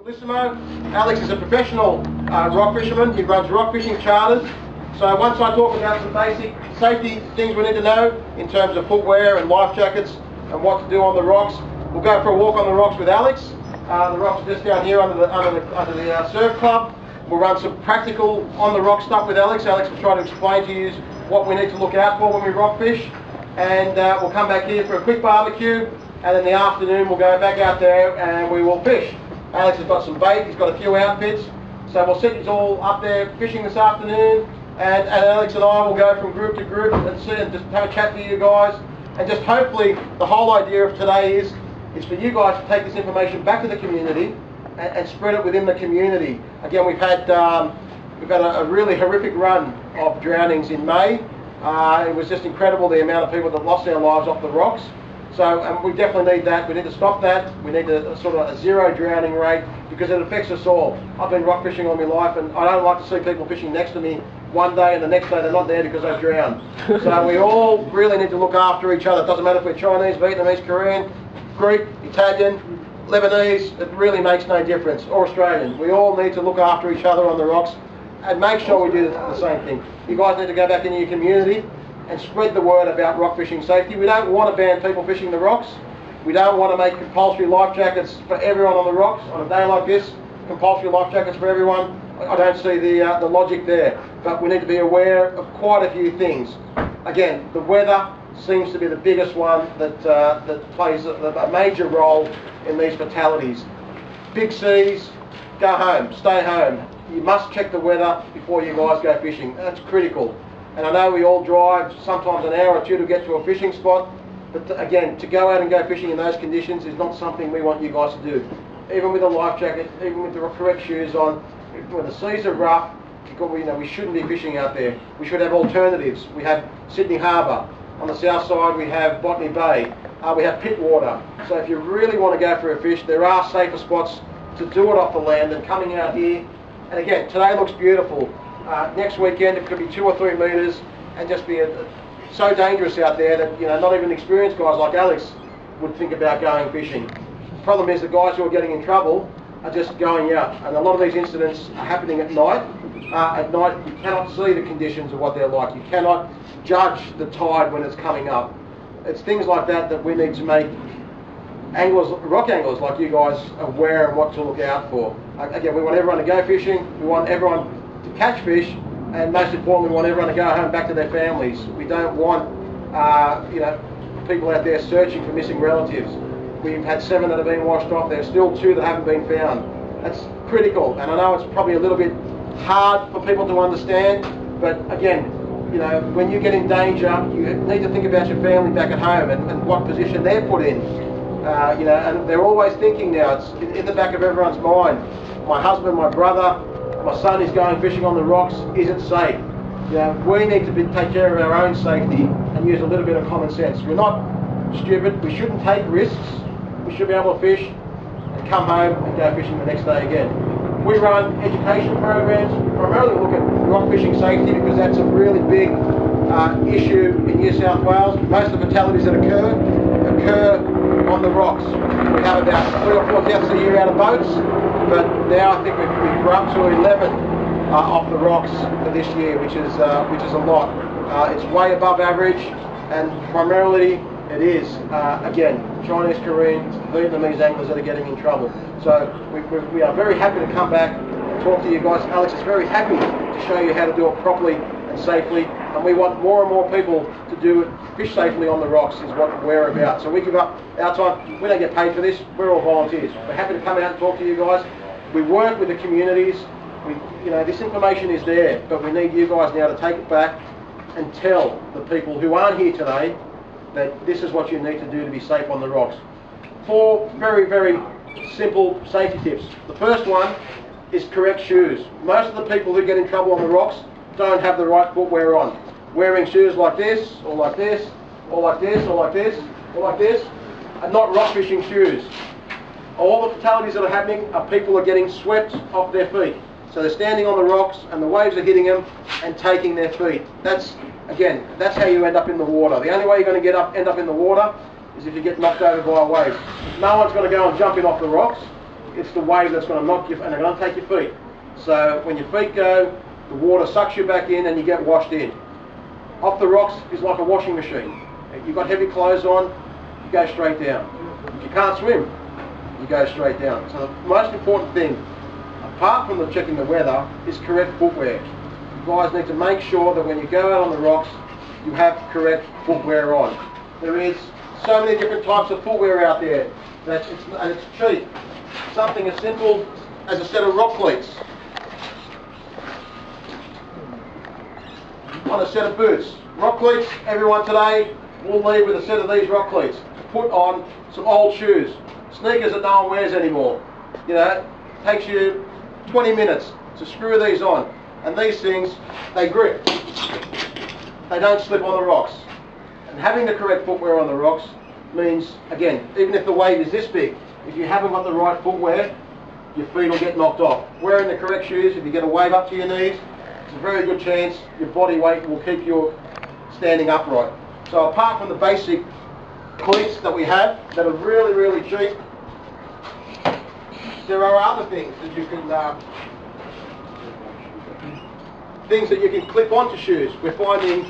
Alex is a professional rock fisherman. He runs rock fishing charters. So once I talk about some basic safety things we need to know in terms of footwear and life jackets and what to do on the rocks, we'll go for a walk on the rocks with Alex. The rocks are just down here under the surf club. We'll run some practical on the rock stuff with Alex. Alex will try to explain to you what we need to look out for when we rock fish. And we'll come back here for a quick barbecue, and in the afternoon we'll go back out there and we will fish. Alex has got some bait, he's got a few outfits, so we'll set you all up there fishing this afternoon, and Alex and I will go from group to group and see and just have a chat to you guys, and just hopefully the whole idea of today is for you guys to take this information back to the community and spread it within the community. Again, we've had a really horrific run of drownings in May. It was just incredible the amount of people that lost their lives off the rocks. So we definitely need that. We need to stop that. We need a sort of a zero drowning rate because it affects us all. I've been rock fishing all my life, and I don't like to see people fishing next to me one day and the next day they're not there because they drowned. So we all really need to look after each other. It doesn't matter if we're Chinese, Vietnamese, Korean, Greek, Italian, Lebanese, it really makes no difference, or Australian. We all need to look after each other on the rocks and make sure we do the same thing. You guys need to go back into your community and spread the word about rock fishing safety. We don't want to ban people fishing the rocks. We don't want to make compulsory life jackets for everyone on the rocks on a day like this. Compulsory life jackets for everyone. I don't see the logic there. But we need to be aware of quite a few things. Again, the weather seems to be the biggest one that plays a major role in these fatalities. Big seas, go home, stay home. You must check the weather before you guys go fishing. That's critical. And I know we all drive sometimes an hour or two to get to a fishing spot, but again, to go out and go fishing in those conditions is not something we want you guys to do. Even with a life jacket, even with the correct shoes on, when the seas are rough, we shouldn't be fishing out there. We should have alternatives. We have Sydney Harbour. On the south side we have Botany Bay. We have Pittwater. So if you really want to go for a fish, there are safer spots to do it off the land than coming out here. And again, today looks beautiful. Next weekend it could be 2 or 3 metres and just be so dangerous out there that not even experienced guys like Alex would think about going fishing. The problem is the guys who are getting in trouble are just going out, and a lot of these incidents are happening at night. At night you cannot see the conditions of what they're like. You cannot judge the tide when it's coming up. It's things like that we need to make anglers, rock anglers like you guys, aware of what to look out for. Again, we want everyone to go fishing. We want everyone to catch fish, and most importantly we want everyone to go home back to their families. We don't want people out there searching for missing relatives. We've had 7 that have been washed off. There's still 2 that haven't been found. That's critical, and I know it's probably a little bit hard for people to understand, but again, when you get in danger, you need to think about your family back at home and what position they're put in. And they're always thinking now, it's in the back of everyone's mind. My husband, my brother, my son is going fishing on the rocks. Is it safe? We need to take care of our own safety and use a little bit of common sense. We're not stupid. We shouldn't take risks. We should be able to fish and come home and go fishing the next day again. We run education programs. We primarily look at rock fishing safety because that's a really big issue in New South Wales. Most of the fatalities that occur on the rocks. We have about 3 or 4 deaths a year out of boats, but now I think we're up to 11 off the rocks this year, which is a lot. It's way above average, and primarily it is again Chinese, Korean, Vietnamese anglers that are getting in trouble. So we are very happy to come back and talk to you guys. Alex is very happy to show you how to do it properly and safely, and we want more and more people to do it, fish safely on the rocks is what we're about. So we give up our time. We don't get paid for this. We're all volunteers. We're happy to come out and talk to you guys. We work with the communities. This information is there, but we need you guys now to take it back and tell the people who aren't here today that this is what you need to do to be safe on the rocks. 4 very, very simple safety tips. The first one is correct shoes. Most of the people who get in trouble on the rocks don't have the right footwear on. Wearing shoes like this, or like this, or like this, or like this, or like this, are not rock fishing shoes. All the fatalities that are happening are people are getting swept off their feet. So they're standing on the rocks and the waves are hitting them and taking their feet. That's how you end up in the water. The only way you're going to end up in the water is if you get knocked over by a wave. No one's going to go and jump in off the rocks. it's the wave that's going to knock you, and they're going to take your feet. So when your feet go, the water sucks you back in and you get washed in. Off the rocks is like a washing machine. If you've got heavy clothes on, you go straight down. If you can't swim, you go straight down. So the most important thing, apart from checking the weather, is correct footwear. You guys need to make sure that when you go out on the rocks, you have correct footwear on. There is so many different types of footwear out there, and it's cheap. Something as simple as a set of rock cleats on a set of boots. Rock cleats, everyone today will leave with a set of these rock cleats to put on some old shoes. Sneakers that no one wears anymore. You know, takes you 20 minutes to screw these on. And these things, they grip. They don't slip on the rocks. And having the correct footwear on the rocks means, again, even if the wave is this big, if you haven't got the right footwear, your feet will get knocked off. Wearing the correct shoes, if you get a wave up to your knees, it's a very good chance your body weight will keep you standing upright. So apart from the basic cleats that we have that are really, really cheap, there are other things that you can clip onto shoes. We're finding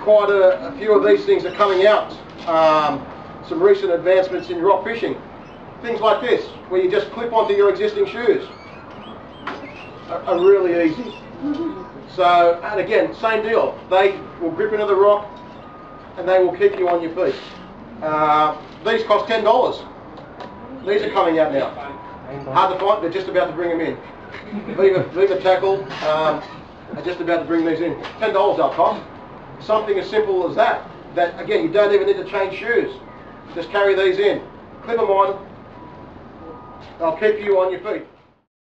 quite a few of these things are coming out. Some recent advancements in rock fishing. Things like this, where you just clip onto your existing shoes, are really easy. So, and again, same deal. They will grip into the rock and they will keep you on your feet. These cost $10. These are coming out now. Hard to find, they're just about to bring them in. Viva Tackle are just about to bring these in. $10 they'll cost. Something as simple as that. That again, you don't even need to change shoes. Just carry these in. Clip them on. They'll keep you on your feet.